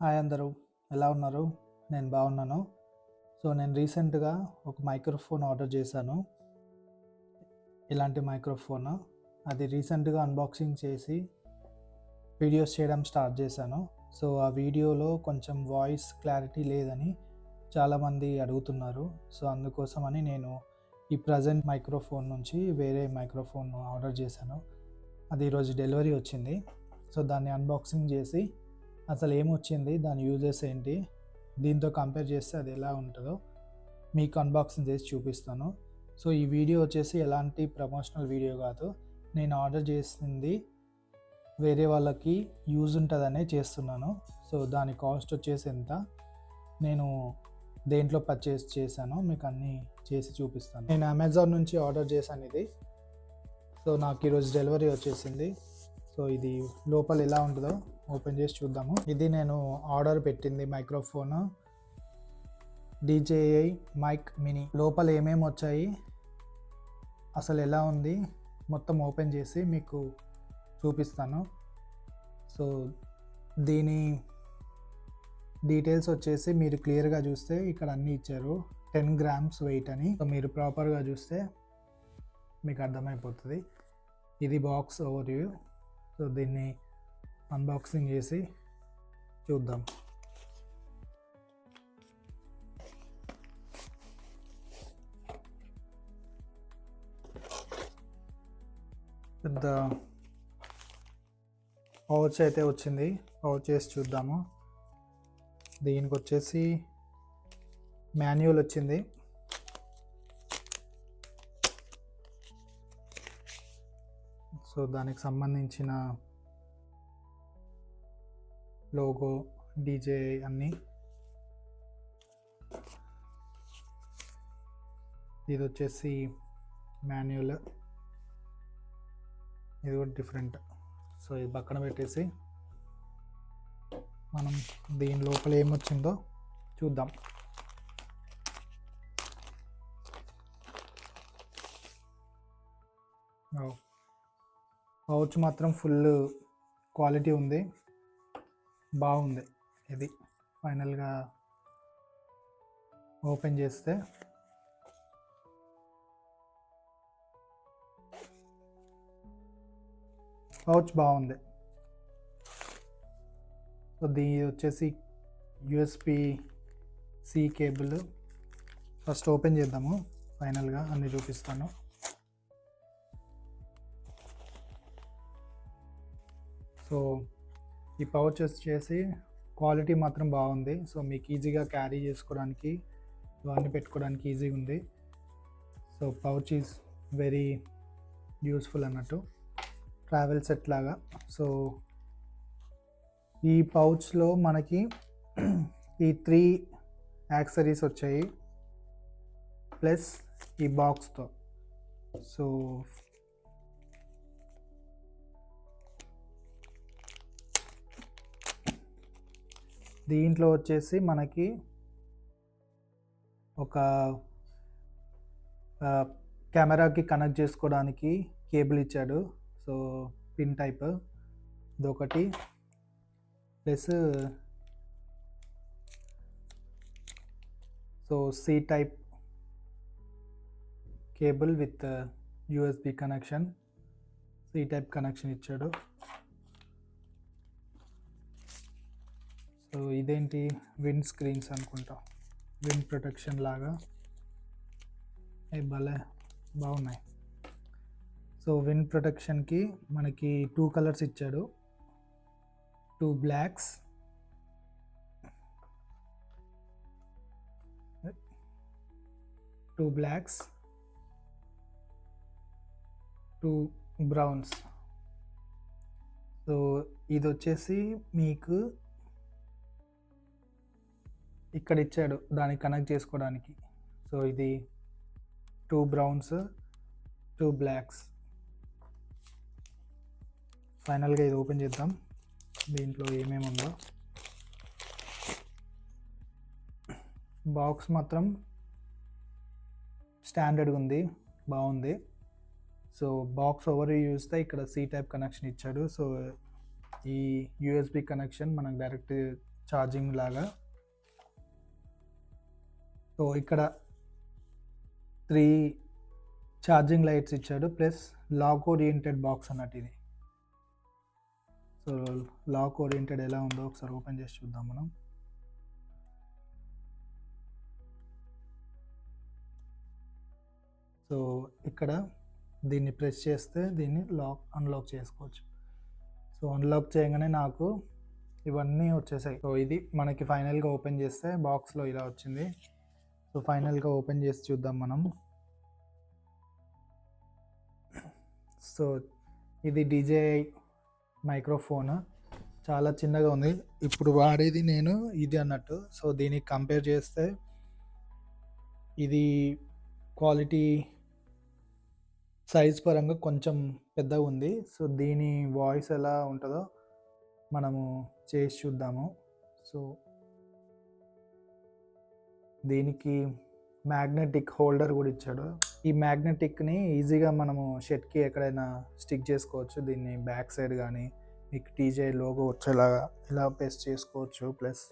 Hi అందరూ, ఎలా ఉన్నారు? నేను బాగున్నాను. నేను రీసెంట్గా ఒక మైక్రోఫోన్ ఆర్డర్ చేశాను. ఇలాంటి మైక్రోఫోన్ అది రీసెంట్గా అన్బాక్సింగ్ చేసి వీడియోస్ చేయడం స్టార్ట్ చేశాను. ఆ వీడియోలో కొంచెం వాయిస్ క్లారిటీ లేదని చాలామంది అడుగుతున్నారు. అందుకోసమని నేను ఈ ప్రజెంట్ మైక్రోఫోన్ నుంచి వేరే మైక్రోఫోన్ ఆర్డర్ చేశాను. అది ఈరోజు డెలివరీ వచ్చింది. దాన్ని అన్బాక్సింగ్ చేసి అసలు ఏమొచ్చింది, దాని యూజెస్ ఏంటి, దీంతో కంపేర్ చేస్తే అది ఎలా ఉంటుందో మీకు అన్బాక్సింగ్ చేసి చూపిస్తాను. ఈ వీడియో వచ్చేసి ఎలాంటి ప్రమోషనల్ వీడియో కాదు. నేను ఆర్డర్ చేసింది వేరే వాళ్ళకి యూజ్ ఉంటుందనే చేస్తున్నాను. దాని కాస్ట్ వచ్చేసి ఎంత, నేను దేంట్లో పర్చేస్ చేశానో మీకు అన్నీ చేసి చూపిస్తాను. నేను అమెజాన్ నుంచి ఆర్డర్ చేశాను ఇది. నాకు ఈరోజు డెలివరీ వచ్చేసింది. ఇది లోపల ఎలా ఉంటుందో ఓపెన్ చేసి చూద్దాము. ఇది నేను ఆర్డర్ పెట్టింది మైక్రోఫోన్ DJI మైక్ మినీ. లోపల ఏమేమి వచ్చాయి, అసలు ఎలా ఉంది, మొత్తం ఓపెన్ చేసి మీకు చూపిస్తాను. దీని డీటెయిల్స్ వచ్చేసి మీరు క్లియర్గా చూస్తే ఇక్కడ అన్నీ ఇచ్చారు. 10 grams వెయిట్ అని. మీరు ప్రాపర్గా చూస్తే మీకు అర్థమైపోతుంది. ఇది బాక్స్ ఓవర్వ్యూ. దీన్ని అన్బాక్సింగ్ చేసి చూద్దాం. పెద్ద పౌచ్ అయితే వచ్చింది. పౌచ్ చేసి చూద్దాము. దీనికి వచ్చేసి మాన్యువల్ వచ్చింది. దానికి సంబంధించిన లోగో, DJI అన్నీ. ఇది వచ్చేసి మాన్యువల్, ఇది కూడా డిఫరెంట్. ఇది పక్కన పెట్టేసి మనం దీని లోపల ఏమొచ్చిందో చూద్దాం. పౌచ్ మాత్రం ఫుల్ క్వాలిటీ ఉంది, బాగుంది. ఇది ఫైనల్గా ఓపెన్ చేస్తే పౌచ్ బాగుంది. దీని వచ్చేసి USB-C కేబుల్. ఫస్ట్ ఓపెన్ చేద్దాము, ఫైనల్గా అన్నీ చూపిస్తాను. ఈ పౌచ్ వచ్చేసి క్వాలిటీ మాత్రం బాగుంది. మీకు ఈజీగా క్యారీ చేసుకోవడానికి, ఇవన్నీ పెట్టుకోవడానికి ఈజీగా ఉంది. పౌచ్ ఈజ్ వెరీ యూస్ఫుల్ అన్నట్టు, ట్రావెల్ సెట్ లాగా. ఈ పౌచ్లో మనకి ఈ 3 యాక్సెసరీస్ వచ్చాయి ప్లస్ ఈ బాక్స్తో. దీంట్లో వచ్చేసి మనకి ఒక కెమెరాకి కనెక్ట్ చేసుకోవడానికి కేబుల్ ఇచ్చాడు. పిన్ టైప్ ఇదొకటి, plus C type cable with USB connection. C type connection ఇచ్చాడు. ఇదేంటి, విండ్ స్క్రీన్స్ అనుకుంటా, విండ్ ప్రొటెక్షన్ లాగా. భలే బాగున్నాయి. విండ్ ప్రొటెక్షన్కి మనకి 2 కలర్స్ ఇచ్చాడు. 2 బ్లాక్స్, 2 బ్రౌన్స్. ఇది వచ్చేసి మీకు ఇక్కడ ఇచ్చాడు దానికి కనెక్ట్ చేసుకోవడానికి. ఇది 2 బ్రౌన్స్, 2 బ్లాక్స్. ఫైనల్గా ఇది ఓపెన్ చేద్దాం, దీంట్లో ఏమేమి ఉందో. బాక్స్ మాత్రం స్టాండర్డ్గా ఉంది, బాగుంది. బాక్స్ ఓవర్ చూస్తే ఇక్కడ C టైప్ కనెక్షన్ ఇచ్చాడు. ఈ USB కనెక్షన్ మనకు డైరెక్ట్ ఛార్జింగ్ లాగా. సో ఇక్కడ 3 ఛార్జింగ్ లైట్స్ ఇచ్చాడు, ప్లస్ లాక్ ఓరియంటెడ్ బాక్స్ అన్నట్టు ఇది. సో లాక్ ఓరియంటెడ్ ఎలా ఉందో ఒకసారి ఓపెన్ చేసి చూద్దాం మనం. సో ఇక్కడ దీన్ని ప్రెస్ చేస్తే దీన్ని అన్లాక్ చేసుకోవచ్చు. సో అన్లాక్ చేయగానే నాకు ఇవన్నీ వచ్చేసాయి. సో ఇది మనకి ఫైనల్గా ఓపెన్ చేస్తే బాక్స్లో ఇలా వచ్చింది. సో ఫైనల్గా ఓపెన్ చేసి చూద్దాం మనం. సో ఇది DJI మైక్రోఫోన్, చాలా చిన్నగా ఉంది. ఇప్పుడు వాడేది నేను ఇది అన్నట్టు. సో దీనికి కంపేర్ చేస్తే ఇది క్వాలిటీ సైజ్ పరంగా కొంచెం పెద్దగా ఉంది. సో దీని వాయిస్ ఎలా ఉంటుందో మనము చేసి చూద్దాము. సో దీనికి మ్యాగ్నెటిక్ హోల్డర్ కూడా ఇచ్చాడు. ఈ మ్యాగ్నెటిక్ని ఈజీగా మనము షర్ట్కి ఎక్కడైనా స్టిక్ చేసుకోవచ్చు. దీన్ని బ్యాక్ సైడ్ కానీ మీకు DJI లోగో వచ్చేలాగా ఇలా పేస్ట్ చేసుకోవచ్చు. ప్లస్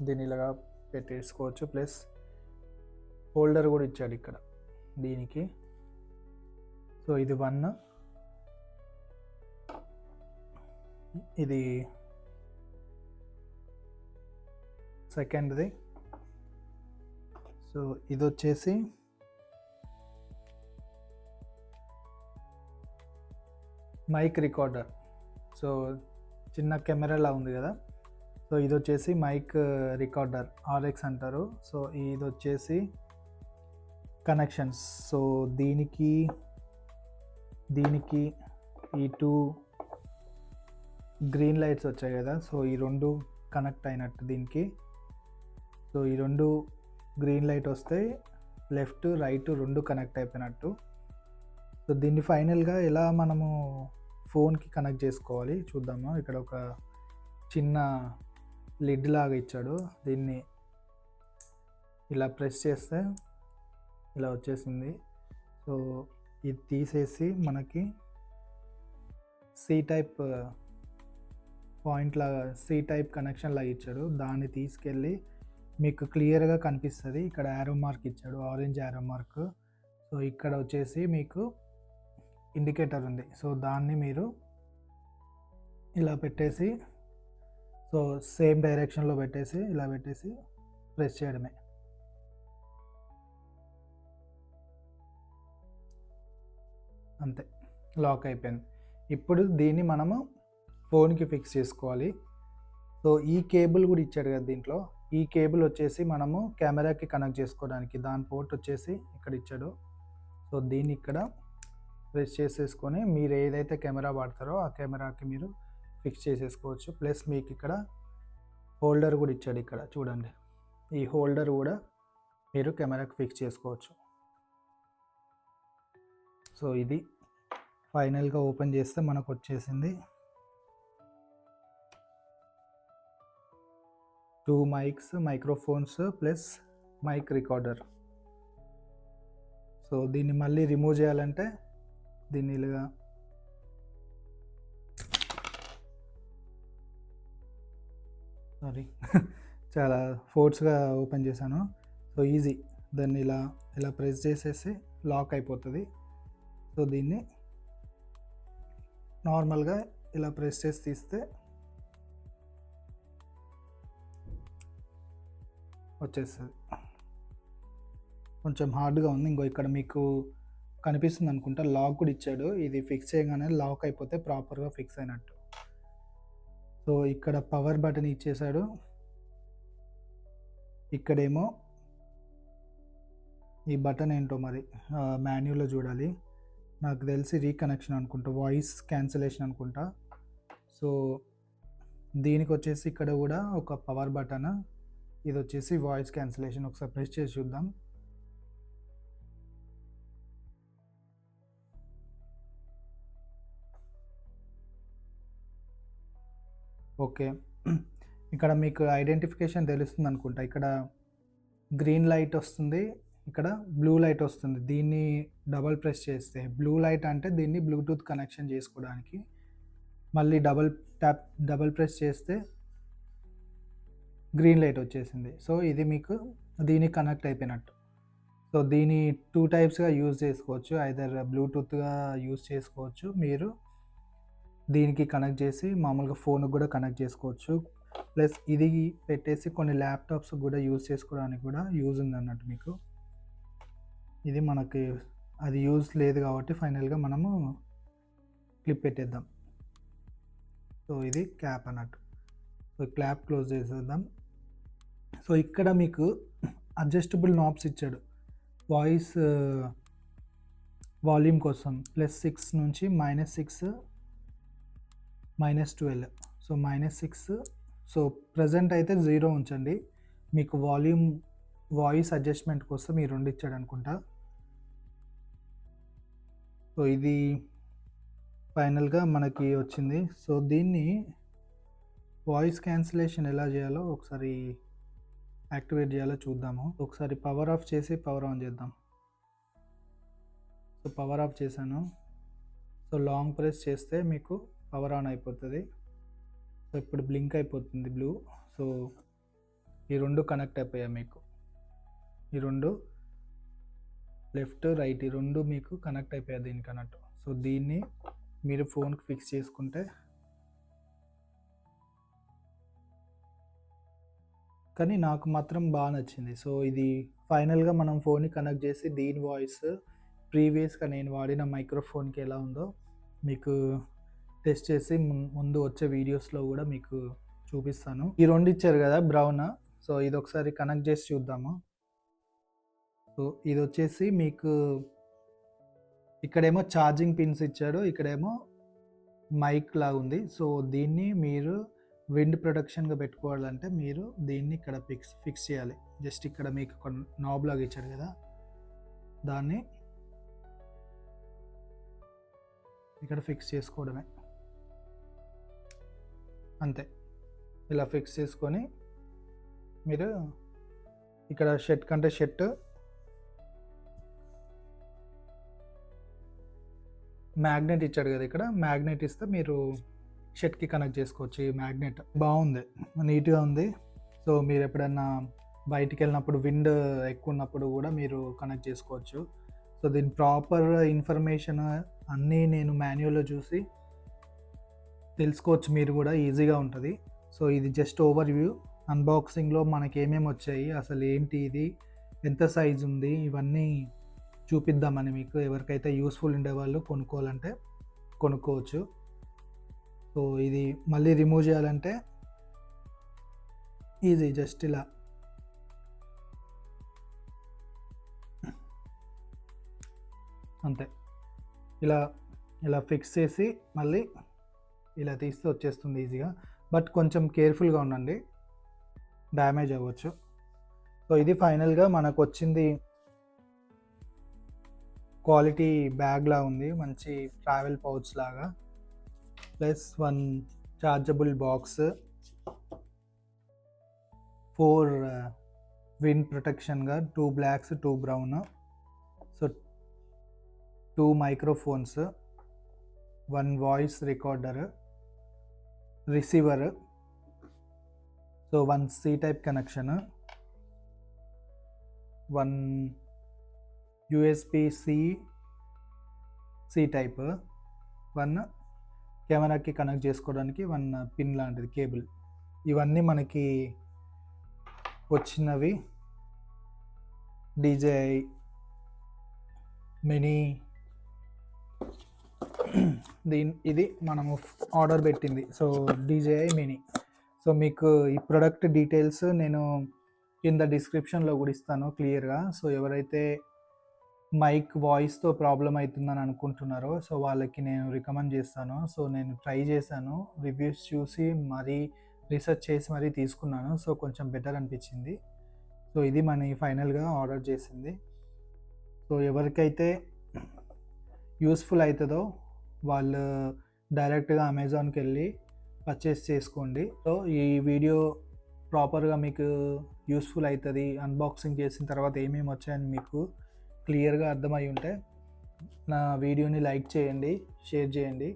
దీన్ని ఇలాగా పెట్టేసుకోవచ్చు. ప్లస్ హోల్డర్ కూడా ఇచ్చాడు ఇక్కడ దీనికి. సో ఇది 1, ఇది సెకండ్ది. సో ఇది వచ్చేసి మైక్ రికార్డర్. సో చిన్న కెమెరాలా ఉంది కదా. సో ఇది వచ్చేసి మైక్ రికార్డర్, RX అంటారు. సో ఇది వచ్చేసి కనెక్షన్స్. సో దీనికి ఈ 2 గ్రీన్ లైట్స్ వచ్చాయి కదా. సో ఈ 2 కనెక్ట్ అయినట్టు దీనికి. సో ఈ 2 గ్రీన్ లైట్ వస్తే లెఫ్ట్ రైట్ 2 కనెక్ట్ అయిపోయినట్టు. సో దీన్ని ఫైనల్గా ఎలా మనము ఫోన్కి కనెక్ట్ చేసుకోవాలి చూద్దాము. ఇక్కడ ఒక చిన్న లిడ్ లాగా ఇచ్చాడు. దీన్ని ఇలా ప్రెస్ చేస్తే ఇలా వచ్చేసింది. సో ఇది తీసేసి మనకి C టైప్ పాయింట్ లాగా, C టైప్ కనెక్షన్ లాగా ఇచ్చాడు. దాన్ని తీసుకెళ్ళి మీకు క్లియర్గా కనిపిస్తుంది. ఇక్కడ యారో మార్క్ ఇచ్చాడు, ఆరెంజ్ యారో మార్క్. సో ఇక్కడ వచ్చేసి మీకు ఇండికేటర్ ఉంది. సో దాన్ని మీరు ఇలా పెట్టేసి, సో సేమ్ డైరెక్షన్లో పెట్టేసి ఇలా పెట్టేసి ప్రెస్ చేయడమే. అంతే, లాక్ అయిపోయింది. ఇప్పుడు దీన్ని మనము ఫోన్కి ఫిక్స్ చేసుకోవాలి. సో ఈ కేబుల్ కూడా ఇచ్చాడు కదా దీంట్లో. ఈ కేబుల్ వచ్చేసి మనము కెమెరాకి కనెక్ట్ చేసుకోవడానికి, దాని పోర్ట్ వచ్చేసి ఇక్కడ ఇచ్చాడు. సో దీన్ని ఇక్కడ ప్రెస్ చేసేసుకొని మీరు ఏదైతే కెమెరా వాడతారో ఆ కెమెరాకి మీరు ఫిక్స్ చేసేసుకోవచ్చు. ప్లస్ మీకు ఇక్కడ హోల్డర్ కూడా ఇచ్చాడు. ఇక్కడ చూడండి, ఈ హోల్డర్ కూడా మీరు కెమెరాకి ఫిక్స్ చేసుకోవచ్చు. సో ఇది ఫైనల్గా ఓపెన్ చేస్తే మనకు వచ్చేసింది 2 mics, microphones plus mic recorder. So దీన్ని మళ్ళీ రిమూవ్ చేయాలంటే దీన్ని ఇలాగా చాలా ఫోర్స్గా ఓపెన్ చేశాను. సో ఈజీ, దాన్ని ఇలా ప్రెస్ చేసేసి లాక్ అయిపోతుంది. సో దీన్ని నార్మల్గా ఇలా ప్రెస్ చేసి తీస్తే వచ్చేస్తుంది. కొంచెం హార్డ్గా ఉంది. ఇంకో ఇక్కడ మీకు కనిపిస్తుంది అనుకుంటా, లాక్ కూడా ఇచ్చాడు. ఇది ఫిక్స్ చేయగానే లాక్ అయిపోతే ప్రాపర్గా ఫిక్స్ అయినట్టు. సో ఇక్కడ పవర్ బటన్ ఇచ్చేసాడు. ఇక్కడేమో ఈ బటన్ ఏంటో మరి మాన్యువల్లో చూడాలి. నాకు తెలిసి రీకనెక్షన్ అనుకుంటా, వాయిస్ క్యాన్సిలేషన్ అనుకుంటా. సో దీనికి వచ్చేసి ఇక్కడ కూడా ఒక పవర్ బటన్, ఇది వచ్చేసి వాయిస్ క్యాన్సిలేషన్. ఒకసారి ప్రెస్ చేసి చూద్దాం. ఓకే, ఇక్కడ మీకు ఐడెంటిఫికేషన్ తెలుస్తుంది అనుకుంటా. ఇక్కడ గ్రీన్ లైట్ వస్తుంది, ఇక్కడ బ్లూ లైట్ వస్తుంది. దీన్ని డబల్ ప్రెస్ చేస్తే బ్లూ లైట్ అంటే దీన్ని బ్లూటూత్ కనెక్షన్ చేసుకోవడానికి. మళ్ళీ డబల్ ప్రెస్ చేస్తే గ్రీన్ లైట్ వచ్చేసింది. సో ఇది మీకు దీనికి కనెక్ట్ అయిపోయినట్టు. సో దీని 2 టైప్స్‌గా యూజ్ చేసుకోవచ్చు. ఐదర్ బ్లూటూత్‌గా యూజ్ చేసుకోవచ్చు. మీరు దీనికి కనెక్ట్ చేసి మామూలుగా ఫోన్‌కి కూడా కనెక్ట్ చేసుకోవచ్చు. ప్లస్ ఇది పెట్టేసి కొన్ని ల్యాప్‌టాప్స్‌కి కూడా యూజ్ చేసుకోవడానికి కూడా యూజ్ ఉందన్నట్టు మీకు. ఇది మనకి అది యూజ్ లేదు కాబట్టి ఫైనల్‌గా మనము క్లిప్ పెట్టేద్దాం. సో ఇది క్యాప్ అన్నట్టు. సో క్యాప్ క్లోజ్ చేసేద్దాం. సో ఇక్కడ మీకు అడ్జస్టబుల్ నాబ్స్ ఇచ్చాడు. వాయిస్ వాల్యూమ్ కోసం +6 నుంచి -6, -12. సో -6. సో ప్రెజెంట్ అయితే 0 ఉంచండి. మీకు వాయిస్ అడ్జస్ట్మెంట్ కోసం ఈ 2 ఇచ్చాడు అనుకుంటా. సో ఇది ఫైనల్గా మనకి వచ్చింది. సో దీన్ని వాయిస్ క్యాన్సిలేషన్ ఎలా చేయాలో ఒకసారి యాక్టివేట్ చేయాలో చూద్దాము. ఒకసారి పవర్ ఆఫ్ చేసి పవర్ ఆన్ చేద్దాం. సో పవర్ ఆఫ్ చేశాను. సో లాంగ్ ప్రెస్ చేస్తే మీకు పవర్ ఆన్ అయిపోతుంది. సో ఇప్పుడు బ్లింక్ అయిపోతుంది బ్లూ. సో ఈ 2 కనెక్ట్ అయిపోయాయి మీకు. ఈ 2 లెఫ్ట్ రైట్ ఈ 2 మీకు కనెక్ట్ అయిపోయాయి దీనికి అన్నట్టు. సో దీన్ని మీరు ఫోన్కి ఫిక్స్ చేసుకుంటే, కానీ నాకు మాత్రం బాగా నచ్చింది. సో ఇది ఫైనల్గా మనం ఫోన్ని కనెక్ట్ చేసి దీని వాయిస్ ప్రీవియస్గా నేను వాడిన మైక్రోఫోన్కి ఎలా ఉందో మీకు టెస్ట్ చేసి ముందు వచ్చే వీడియోస్లో కూడా మీకు చూపిస్తాను. ఈ 2 ఇచ్చారు కదా బ్రౌన్. సో ఇది ఒకసారి కనెక్ట్ చేసి చూద్దాము. సో ఇది వచ్చేసి మీకు ఇక్కడేమో ఛార్జింగ్ పిన్స్ ఇచ్చాడు, ఇక్కడేమో మైక్ లాగా ఉంది. సో దీన్ని మీరు విండ్ ప్రొటెక్షన్గా పెట్టుకోవాలంటే మీరు దీన్ని ఇక్కడ ఫిక్స్ చేయాలి. జస్ట్ ఇక్కడ మీకు ఒక నాబ్ లాగా ఇచ్చాడు కదా, దాన్ని ఇక్కడ ఫిక్స్ చేసుకోవడమే, అంతే. ఇలా ఫిక్స్ చేసుకొని మీరు ఇక్కడ షర్ట్ కంటే షర్ట్, మ్యాగ్నెట్ ఇచ్చాడు కదా, ఇక్కడ మ్యాగ్నెట్ ఇస్తే మీరు షర్ట్కి కనెక్ట్ చేసుకోవచ్చు. ఈ మ్యాగ్నెట్ బాగుంది, నీట్గా ఉంది. సో మీరు ఎప్పుడన్నా బయటికి వెళ్ళినప్పుడు విండ్ ఎక్కువ ఉన్నప్పుడు కూడా మీరు కనెక్ట్ చేసుకోవచ్చు. సో దీని ప్రాపర్ ఇన్ఫర్మేషన్ అన్నీ నేను మాన్యువల్లో చూసి తెలుసుకోవచ్చు, మీరు కూడా ఈజీగా ఉంటుంది. సో ఇది జస్ట్ ఓవర్ వ్యూ. అన్బాక్సింగ్లో మనకి ఏమేమి వచ్చాయి, అసలు ఏంటి ఇది, ఎంత సైజు ఉంది, ఇవన్నీ చూపిద్దామని మీకు. ఎవరికైతే యూస్ఫుల్ ఉండేవాళ్ళు కొనుక్కోవాలంటే కొనుక్కోవచ్చు. సో ఇది మళ్ళీ రిమూవ్ చేయాలంటే ఈజీ, జస్ట్ ఇలా అంతే. ఇలా ఫిక్స్ చేసి మళ్ళీ ఇలా తీస్తే వచ్చేస్తుంది ఈజీగా. బట్ కొంచెం కేర్ఫుల్గా ఉండండి, డ్యామేజ్ అవ్వచ్చు. సో ఇది ఫైనల్గా మనకు వచ్చింది. క్వాలిటీ బ్యాగ్లా ఉంది, మంచి ట్రావెల్ పౌచ్ లాగా. ప్లస్ 1 చార్జబుల్ బాక్స్, 4 విండ్ ప్రొటెక్షన్గా, 2 blacks 2 brown. So 2 microphones, 1 voice recorder, receiver. So 1 C type connection, 1 USB-C type, 1 కెమెరాకి కనెక్ట్ చేసుకోవడానికి 1 పిన్ లాంటిది కేబుల్. ఇవన్నీ మనకి వచ్చినవి DJI మినీ. ఇది మనము ఆర్డర్ పెట్టింది. So DJI mini. సో మీకు ఈ ప్రొడక్ట్ డీటెయిల్స్ నేను కింద డిస్క్రిప్షన్లో కూడా ఇస్తాను క్లియర్గా. సో ఎవరైతే మైక్ వాయిస్తో ప్రాబ్లం అవుతుందని అనుకుంటున్నారో సో వాళ్ళకి నేను రికమెండ్ చేస్తాను. సో నేను ట్రై చేశాను, రివ్యూస్ చూసి మరీ రీసెర్చ్ చేసి మరీ తీసుకున్నాను. సో కొంచెం బెటర్ అనిపించింది. సో ఇది మన ఫైనల్గా ఆర్డర్ చేసింది. సో ఎవరికైతే యూస్ఫుల్ అవుతుందో వాళ్ళు డైరెక్ట్గా అమెజాన్కి వెళ్ళి పర్చేస్ చేసుకోండి. సో ఈ వీడియో ప్రాపర్గా మీకు యూస్ఫుల్ అవుతుంది. అన్బాక్సింగ్ చేసిన తర్వాత ఏమేమి వచ్చాయని మీకు క్లియర్గా అర్థమై ఉంటే నా వీడియోని లైక్ చేయండి, షేర్ చేయండి.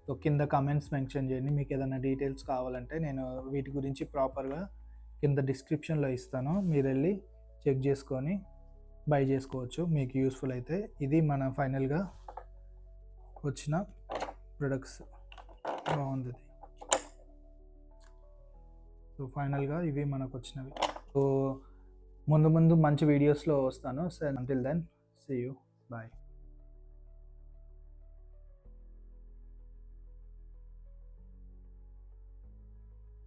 సో కింద కమెంట్స్ మెన్షన్ చేయండి. మీకు ఏదైనా డీటెయిల్స్ కావాలంటే నేను వీటి గురించి ప్రాపర్గా కింద డిస్క్రిప్షన్లో ఇస్తాను, మీరు వెళ్ళి చెక్ చేసుకొని బై చేసుకోవచ్చు మీకు యూస్ఫుల్ అయితే. ఇది మన ఫైనల్గా వచ్చిన ప్రొడక్ట్స్. బాగుంది. సో ఫైనల్గా ఇవి మనకు వచ్చినవి. సో ముందు ముందు మంచి వీడియోస్లో వస్తాను. So until then see you, bye.